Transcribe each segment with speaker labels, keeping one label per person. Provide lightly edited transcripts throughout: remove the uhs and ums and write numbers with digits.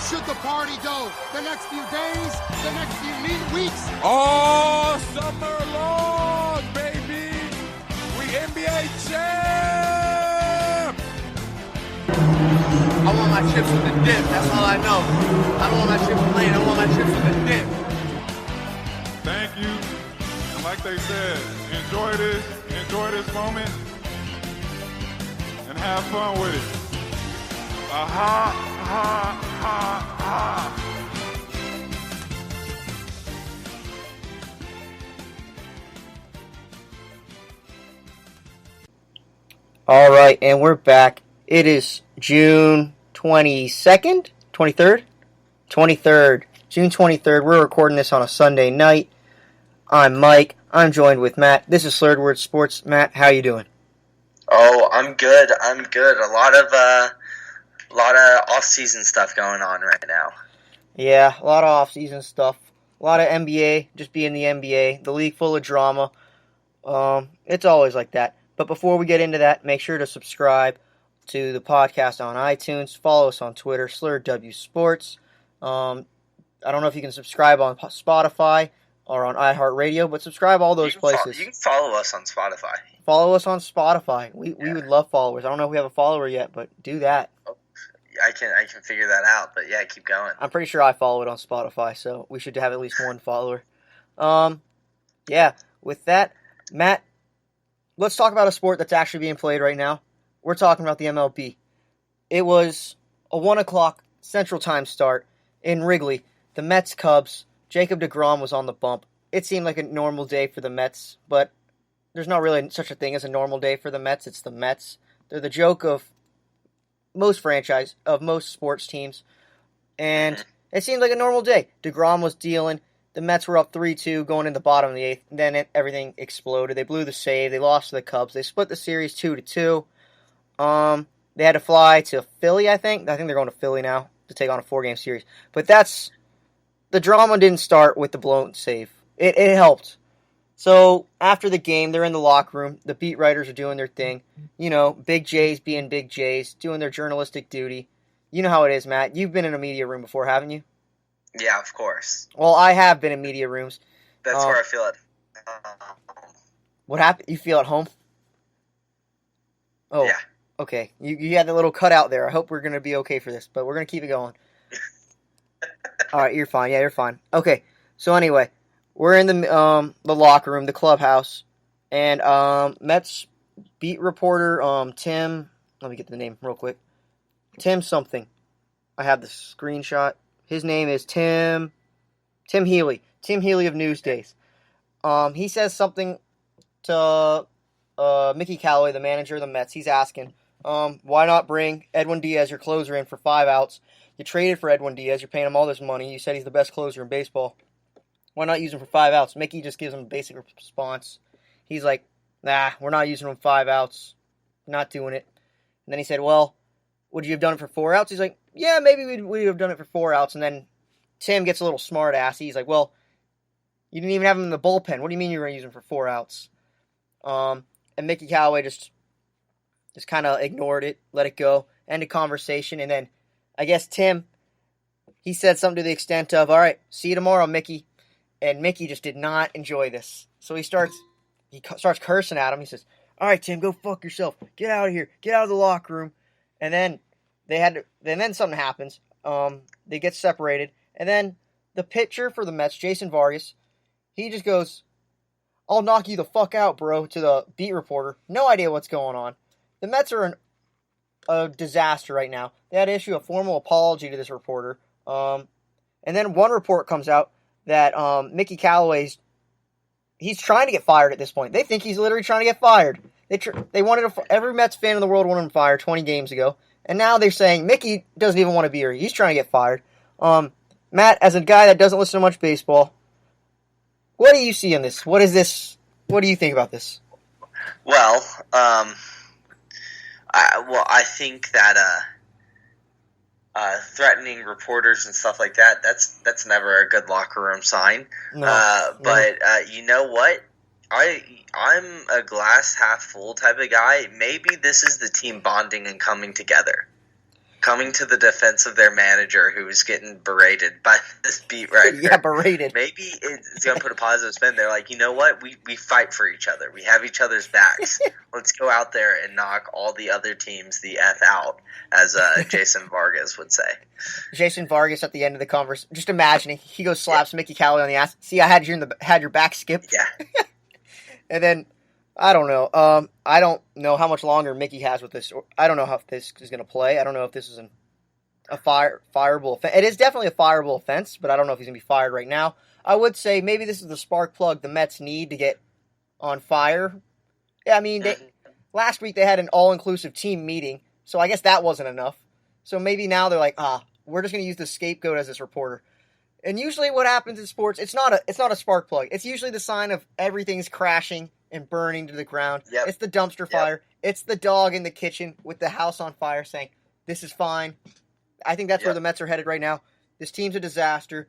Speaker 1: should the party go? The next few days? The next few weeks?
Speaker 2: All summer long, baby! We NBA champ!
Speaker 3: I want my chips with the dip. That's all I know. I don't want my chips plain. I want my chips with the dip.
Speaker 2: Thank you. And like they said, enjoy this moment, and have fun with it. Ha, ha, ha.
Speaker 4: All right, and we're back. It is June 22nd? 23rd? 23rd. June 23rd. We're recording this on a Sunday night. I'm Mike. I'm joined with Matt. This is Lillard Sports. Matt, how you doing?
Speaker 5: Oh, I'm good. A lot of off-season stuff going on right now.
Speaker 4: Yeah, a lot of off-season stuff. A lot of NBA, just being the NBA. The league full of drama. It's always like that. But before we get into that, make sure to subscribe to the podcast on iTunes. Follow us on Twitter, SlurW Sports. I don't know if you can subscribe on Spotify or on iHeartRadio, but subscribe all those places.
Speaker 5: You can follow us on Spotify.
Speaker 4: Follow us on Spotify. We would love followers. I don't know if we have a follower yet, but do that.
Speaker 5: I can figure that out, but yeah, keep going.
Speaker 4: I'm pretty sure I follow it on Spotify, so we should have at least one follower. Yeah, with that, Matt, let's talk about a sport that's actually being played right now. We're talking about the MLB. It was a 1 o'clock Central Time start in Wrigley. The Mets-Cubs, Jacob deGrom was on the bump. It seemed like a normal day for the Mets, but there's not really such a thing as a normal day for the Mets. It's the Mets. They're the joke of most sports teams, and it seemed like a normal day. deGrom was dealing. The Mets were up 3-2 going in the bottom of the eighth. Then everything exploded. They blew the save. They lost to the Cubs. They split the series 2-2. They had to fly to Philly, I think. I think they're going to Philly now to take on a 4-game series. But the drama didn't start with the blown save. It helped. So after the game, they're in the locker room. The beat writers are doing their thing. You know, Big J's being Big J's, doing their journalistic duty. You know how it is, Matt. You've been in a media room before, haven't you?
Speaker 5: Yeah, of course.
Speaker 4: Well, I have been in media rooms.
Speaker 5: That's where I feel it.
Speaker 4: What happened? You feel at home? Oh,
Speaker 5: yeah.
Speaker 4: Okay. You had the little cutout there. I hope we're going to be okay for this, but we're going to keep it going. All right, you're fine. Yeah, you're fine. Okay. So anyway, we're in the locker room, the clubhouse, and Mets beat reporter Tim. Let me get the name real quick. Tim something. I have the screenshot. His name is Tim Healy. Tim Healy of Newsdays. He says something to Mickey Callaway, the manager of the Mets. He's asking, why not bring Edwin Diaz, your closer, in for 5 outs? You traded for Edwin Diaz. You're paying him all this money. You said he's the best closer in baseball. Why not use him for 5 outs? Mickey just gives him a basic response. He's like, nah, we're not using him 5 outs. Not doing it. And then he said, well, would you have done it for 4 outs? He's like, yeah, maybe we'd have done it for 4 outs. And then Tim gets a little smart-assy. He's like, well, you didn't even have him in the bullpen. What do you mean you were going to use him for 4 outs? And Mickey Callaway just kind of ignored it, let it go, ended conversation. And then I guess Tim, he said something to the extent of, all right, see you tomorrow, Mickey. And Mickey just did not enjoy this. So he starts cursing at him. He says, all right, Tim, go fuck yourself. Get out of here. Get out of the locker room. And then then something happens. They get separated. And then the pitcher for the Mets, Jason Vargas, he just goes, I'll knock you the fuck out, bro, to the beat reporter. No idea what's going on. The Mets are a disaster right now. They had to issue a formal apology to this reporter. And then one report comes out that Mickey Callaway's, he's trying to get fired at this point. They think he's literally trying to get fired. They wanted every Mets fan in the world wanted him fired 20 games ago. And now they're saying Mickey doesn't even want to be here. He's trying to get fired. Matt, as a guy that doesn't listen to much baseball, what do you see in this? What is this? What do you think about this?
Speaker 5: Well, I think that threatening reporters and stuff like that's never a good locker room sign.
Speaker 4: No.
Speaker 5: But you know what? I'm a glass half full type of guy. Maybe this is the team bonding and coming together. coming to the defense of their manager who was getting berated by this beat writer.
Speaker 4: Yeah, berated.
Speaker 5: Maybe it's going to put a positive spin. They're like, you know what? We fight for each other. We have each other's backs. Let's go out there and knock all the other teams the F out, as Jason Vargas would say.
Speaker 4: Jason Vargas at the end of the conversation, just imagining, he goes slaps Mickey Callaway on the ass. See, I had your back skipped.
Speaker 5: Yeah.
Speaker 4: And then, I don't know. I don't know how much longer Mickey has with this. I don't know how this is going to play. I don't know if this is a fireable offense. It is definitely a fireable offense, but I don't know if he's going to be fired right now. I would say maybe this is the spark plug the Mets need to get on fire. Yeah, I mean, last week they had an all-inclusive team meeting, so I guess that wasn't enough. So maybe now they're like, we're just going to use the scapegoat as this reporter. And usually what happens in sports, it's not a spark plug. It's usually the sign of everything's crashing and burning to the ground.
Speaker 5: Yep.
Speaker 4: It's the dumpster fire. It's the dog in the kitchen with the house on fire saying, this is fine. I think that's where the Mets are headed right now. This team's a disaster.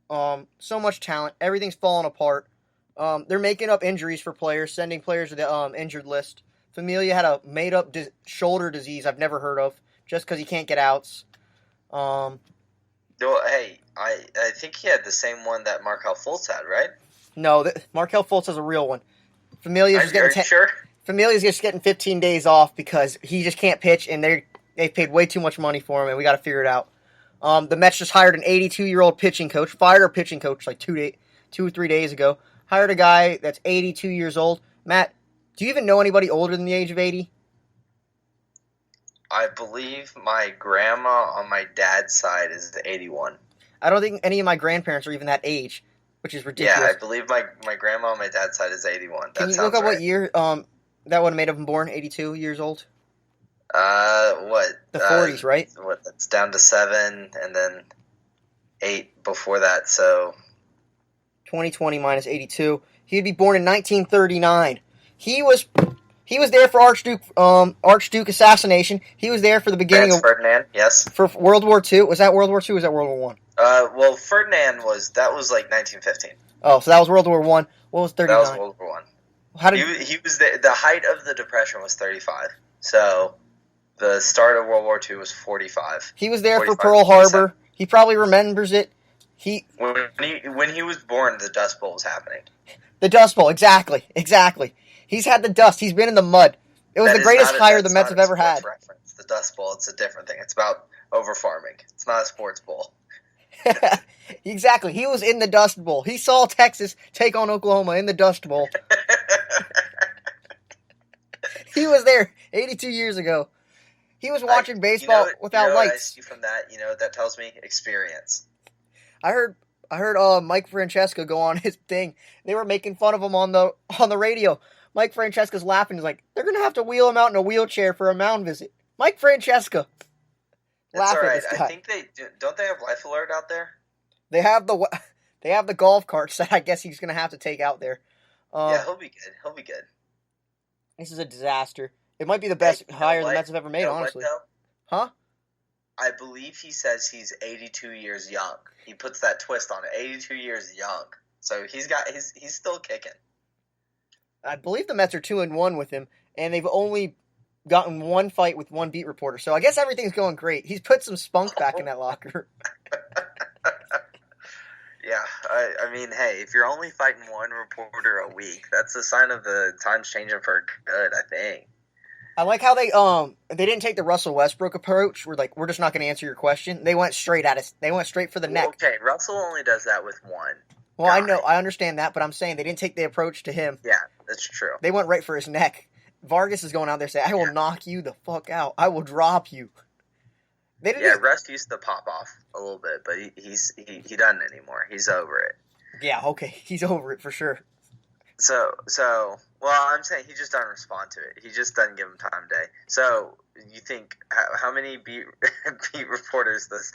Speaker 4: So much talent. Everything's falling apart. They're making up injuries for players, sending players to the injured list. Familia had a made-up shoulder disease I've never heard of just because he can't get outs.
Speaker 5: Hey, I think he had the same one that Markel Fultz had, right?
Speaker 4: No, Markel Fultz has a real one. Familia's just getting
Speaker 5: sure?
Speaker 4: Familia's just getting 15 days off because he just can't pitch, and they've paid way too much money for him, and we got to figure it out. The Mets just hired an 82-year-old pitching coach, fired our pitching coach like 2 or 3 days ago, hired a guy that's 82 years old. Matt, do you even know anybody older than the age of 80?
Speaker 5: I believe my grandma on my dad's side is 81.
Speaker 4: I don't think any of my grandparents are even that age, which is ridiculous.
Speaker 5: Yeah, I believe my grandma on my dad's side is 81.
Speaker 4: Can you look up what year that would have made him born? 82 years old?
Speaker 5: What?
Speaker 4: The 40s, right?
Speaker 5: What? That's down to 7, and then 8 before that. So
Speaker 4: 2020 minus 82. He'd be born in 1939. He was there for Archduke assassination. He was there for the beginning
Speaker 5: Franz
Speaker 4: of
Speaker 5: Ferdinand. Yes.
Speaker 4: For World War II. Was that World War II? Or was that World War One?
Speaker 5: Well, Ferdinand was like 1915.
Speaker 4: Oh, so that was World War One. What was 39?
Speaker 5: That was World War One.
Speaker 4: How did
Speaker 5: he was the height of the Depression was 35. So the start of World War II was 45.
Speaker 4: He was there for Pearl Harbor. He probably remembers it.
Speaker 5: When he was born, the Dust Bowl was happening.
Speaker 4: The Dust Bowl, exactly. He's had the dust. He's been in the mud. It was the greatest hire the Mets have ever had.
Speaker 5: Reference. The Dust Bowl, it's a different thing. It's about over-farming. It's not a sports bowl.
Speaker 4: Exactly. He was in the Dust Bowl. He saw Texas take on Oklahoma in the Dust Bowl. He was there 82 years ago. He was watching baseball without lights.
Speaker 5: I see from that, that tells me experience.
Speaker 4: I heard Mike Francesca go on his thing. They were making fun of him on the radio. Mike Francesca's laughing. He's like, they're going to have to wheel him out in a wheelchair for a mound visit. Mike Francesca.
Speaker 5: That's all right. I think don't they have Life Alert out there?
Speaker 4: They have the golf carts that I guess he's going to have to take out there.
Speaker 5: Yeah, he'll be good.
Speaker 4: This is a disaster. It might be the best hire the Mets have ever made, honestly. Huh?
Speaker 5: I believe he says he's 82 years young. He puts that twist on it. 82 years young. So he's still kicking.
Speaker 4: I believe the Mets are 2-1 with him, and they've only gotten one fight with one beat reporter. So I guess everything's going great. He's put some spunk back in that locker.
Speaker 5: Yeah, I mean, hey, if you're only fighting one reporter a week, that's a sign of the times changing for good, I think.
Speaker 4: I like how they didn't take the Russell Westbrook approach. We're just not going to answer your question. They went straight at us. They went straight for the neck.
Speaker 5: Okay, Russell only does that with one.
Speaker 4: Well, I know, I understand that, but I'm saying they didn't take the approach to him.
Speaker 5: Yeah, that's true.
Speaker 4: They went right for his neck. Vargas is going out there saying, "I will knock you the fuck out. I will drop you."
Speaker 5: Russ used to pop off a little bit, but he doesn't anymore. He's over it.
Speaker 4: Yeah, okay, he's over it for sure.
Speaker 5: So, well, I'm saying he just doesn't respond to it. He just doesn't give him time of day. So, you think how many beat reporters does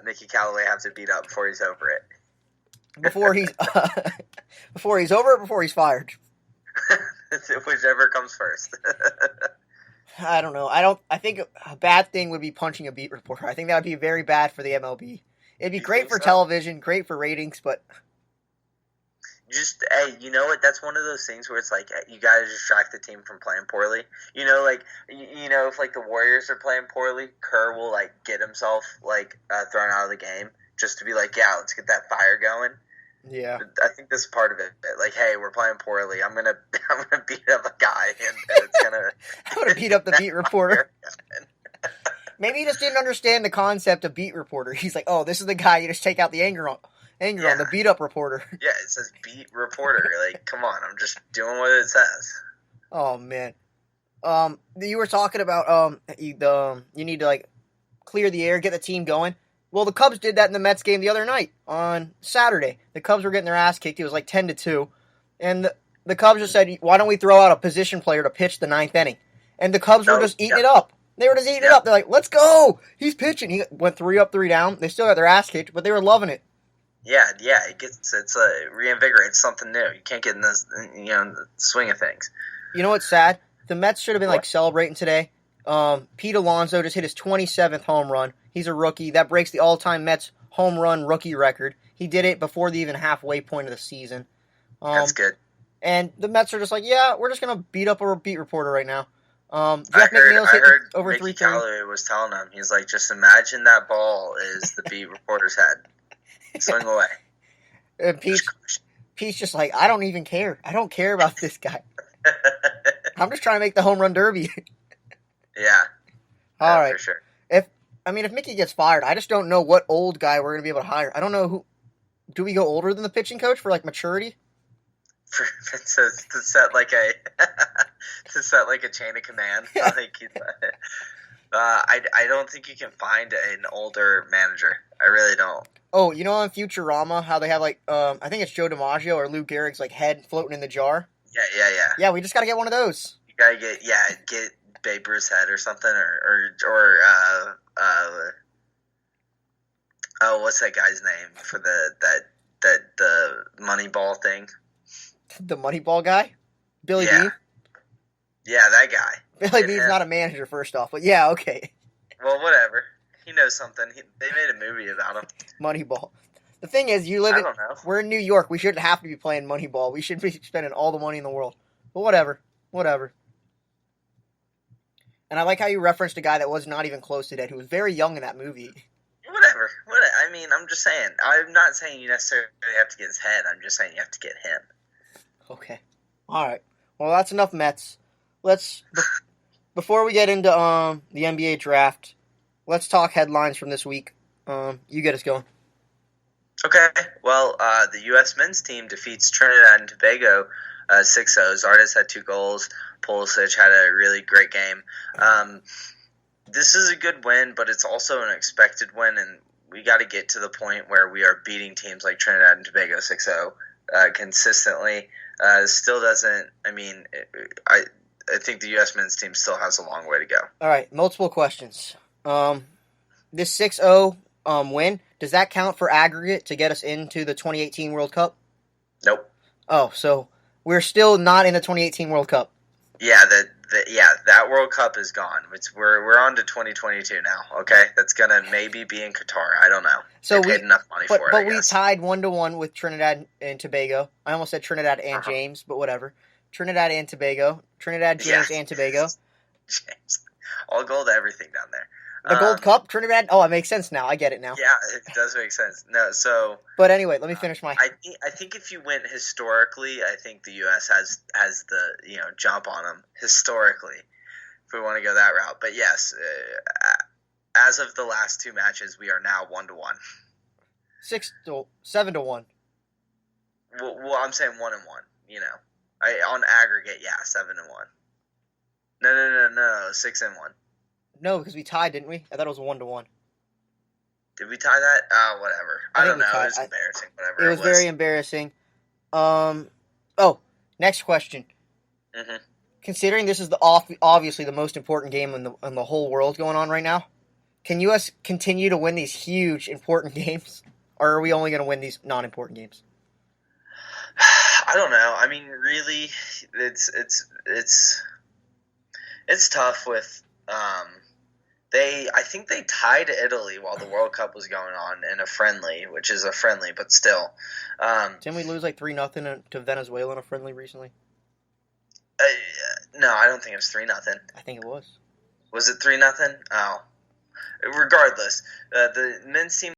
Speaker 5: Mickey Callaway have to beat up before he's over it?
Speaker 4: Before he's over it, before he's fired.
Speaker 5: Whichever comes first.
Speaker 4: I don't know. I think a bad thing would be punching a beat reporter. I think that would be very bad for the MLB. It'd be great for television, great for ratings, but
Speaker 5: Hey, you know what? That's one of those things where it's like you gotta distract the team from playing poorly. You know, like if like the Warriors are playing poorly, Kerr will like get himself like thrown out of the game just to be like, yeah, let's get that fire going.
Speaker 4: Yeah,
Speaker 5: I think this is part of it. Like, hey, we're playing poorly. I'm gonna beat up a guy, and it's gonna
Speaker 4: I'm gonna beat up the beat reporter. Maybe he just didn't understand the concept of beat reporter. He's like, oh, this is the guy you just take out the anger on the beat up reporter.
Speaker 5: Yeah, it says beat reporter. Like, come on, I'm just doing what it says.
Speaker 4: Oh man, you were talking about you need to like clear the air, get the team going. Well, the Cubs did that in the Mets game the other night on Saturday. The Cubs were getting their ass kicked. It was like 10-2, and the Cubs just said, "Why don't we throw out a position player to pitch the ninth inning?" And the Cubs were just eating it up. They were just eating it up. They're like, "Let's go! He's pitching." He went 3 up, 3 down. They still got their ass kicked, but they were loving it.
Speaker 5: Yeah, it's reinvigorates something new. You can't get in the swing of things.
Speaker 4: You know what's sad? The Mets should have been like celebrating today. Pete Alonso just hit his 27th home run. He's a rookie. That breaks the all-time Mets home run rookie record. He did it before the even halfway point of the season.
Speaker 5: That's good.
Speaker 4: And the Mets are just like, yeah, we're just going to beat up a beat reporter right now.
Speaker 5: I heard over Mickey Callaway was telling him, he's like, just imagine that ball is the beat reporter's head. Swing away.
Speaker 4: And Pete's just like, I don't even care. I don't care about this guy. I'm just trying to make the home run derby.
Speaker 5: Yeah.
Speaker 4: All right.
Speaker 5: For sure.
Speaker 4: If Mickey gets fired, I just don't know what old guy we're going to be able to hire. I don't know who. Do we go older than the pitching coach for like maturity?
Speaker 5: to set like a chain of command. Like, I don't think you can find an older manager. I really don't.
Speaker 4: Oh, you know on Futurama how they have like I think it's Joe DiMaggio or Lou Gehrig's like head floating in the jar.
Speaker 5: Yeah.
Speaker 4: Yeah, we just got to get one of those.
Speaker 5: You gotta get Babe Ruth's head or something, or what's that guy's name for the Moneyball thing?
Speaker 4: The Moneyball guy, Billy Bean.
Speaker 5: Yeah, that guy.
Speaker 4: Billy Bean's not a manager, first off, but yeah, okay.
Speaker 5: Well, whatever. He knows something. They made a movie about him.
Speaker 4: Moneyball. The thing is, we're in New York. We shouldn't have to be playing Moneyball. We should be spending all the money in the world. But whatever. And I like how you referenced a guy that was not even close to dead, who was very young in that movie.
Speaker 5: Whatever. I mean, I'm just saying. I'm not saying you necessarily have to get his head. I'm just saying you have to get him. Okay.
Speaker 4: All right. Well, that's enough Mets. Before we get into the NBA draft, let's talk headlines from this week. You get us going.
Speaker 5: Okay. Well, the U.S. men's team defeats Trinidad and Tobago 6-0. Zardes had 2 goals. Pulisic had a really great game. This is a good win, but it's also an expected win, and we got to get to the point where we are beating teams like Trinidad and Tobago 6-0 consistently. Still doesn't. I mean, I think the U.S. men's team still has a long way to go.
Speaker 4: All right, multiple questions. This 6-0 win, does that count for aggregate to get us into the 2018 World Cup?
Speaker 5: Nope.
Speaker 4: Oh, so we're still not in the 2018 World Cup.
Speaker 5: Yeah, that World Cup is gone. We're on to 2022 now. Okay, that's gonna maybe be in Qatar. I don't know.
Speaker 4: So
Speaker 5: they paid enough money for it.
Speaker 4: But we tied 1-1 with Trinidad and Tobago. I almost said Trinidad and James, but whatever. Trinidad and Tobago. Trinidad, James, and Tobago.
Speaker 5: James, all gold, everything down there.
Speaker 4: The Gold Cup, Trinidad. Oh, it makes sense now. I get it now.
Speaker 5: Yeah, it does make sense. No, so.
Speaker 4: But anyway, let me finish my.
Speaker 5: I think if you went historically, I think the U.S. has the jump on them historically, if we want to go that route. But yes, as of the last 2 matches, we are now 1-1.
Speaker 4: 7-1.
Speaker 5: Well, I'm saying 1-1. On aggregate, yeah, 7-1. No, 6-1.
Speaker 4: No, because we tied, didn't we? I thought it was 1-1.
Speaker 5: Did we tie that? Whatever. I don't know. It was embarrassing. Whatever.
Speaker 4: It was very embarrassing. Next question.
Speaker 5: Mm-hmm.
Speaker 4: Considering this is obviously the most important game in the whole world going on right now, can U.S. continue to win these huge important games, or are we only going to win these non-important games?
Speaker 5: I don't know. I mean, really, it's tough with I think they tied Italy while the World Cup was going on in a friendly, which is a friendly, but still.
Speaker 4: Didn't we lose like 3-0 to Venezuela in a friendly recently?
Speaker 5: No, I don't think it was 3-0.
Speaker 4: I think it was.
Speaker 5: Was it 3-0? Oh. Regardless, the men's team